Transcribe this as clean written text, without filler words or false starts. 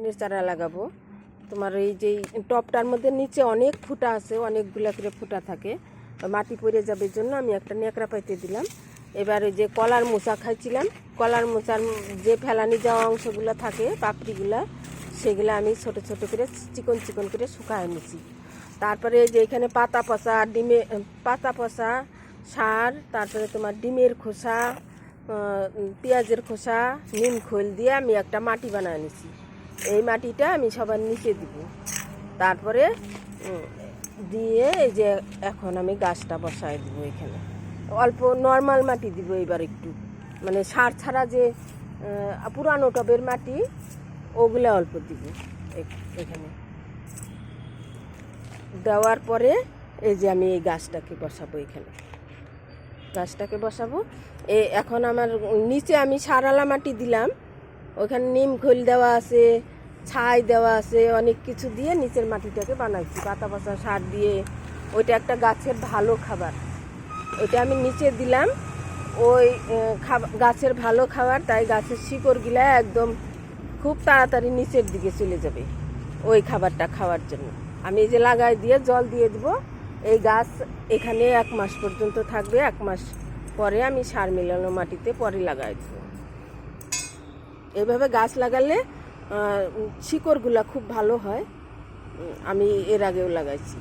বেগুনের চারা লাগাবো। তোমার এই যে টবটার মধ্যে নিচে অনেক ফুটা আছে, অনেকগুলো করে ফুটা থাকে, মাটি পড়ে যাবে জন্য আমি একটা ন্যাকড়া পাইতে দিলাম। এবার ওই যে কলার মোচা খাইছিলাম, কলার মোচার যে ফেলানি যাওয়া অংশগুলো থাকে পাপড়িগুলা, সেগুলো আমি ছোট ছোট করে চিকন চিকন করে শুকায় নিছি। তারপরে এই যে এখানে পাতা পচা সার, তারপরে তোমার ডিমের খোসা, পেঁয়াজের খোসা, নিম খোল দিয়ে আমি একটা মাটি বানায় নিছি। এই মাটিটা আমি সবার নিচে দিব। তারপরে দিয়ে এই যে এখন আমি গাছটা বসায় দিব। এখানে অল্প নর্মাল মাটি দিব এবার, একটু মানে সার ছাড়া যে পুরানো টবের মাটি, ওগুলো অল্প দিব এখানে। দেওয়ার পরে এই যে আমি এই গাছটাকে বসাবো, এখানে গাছটাকে বসাবো। এখন আমার নিচে আমি সারালা মাটি দিলাম, ওখানে নিম খোল দেওয়া আছে, ছাই দেওয়া আছে, অনেক কিছু দিয়ে নিচের মাটিটাকে বানাইছি পাতা পচা সার দিয়ে। ওইটা একটা গাছের ভালো খাবার, ওইটা আমি নিচে দিলাম। ওই গাছের ভালো খাবার, তাই গাছের শিকড়গুলা একদম খুব তাড়াতাড়ি নিচের দিকে চলে যাবে ওই খাবারটা খাওয়ার জন্য। আমি এই যে লাগাই দিয়ে জল দিয়ে দিব। এই গাছ এখানে 1 মাস পর্যন্ত থাকবে। 1 মাস পরে আমি সার মিলানো মাটিতে পরে লাগাই দেব। এইভাবে গাছ লাগালে শিকড়গুলা খুব ভালো হয়। আমি এর আগেও লাগাইছি।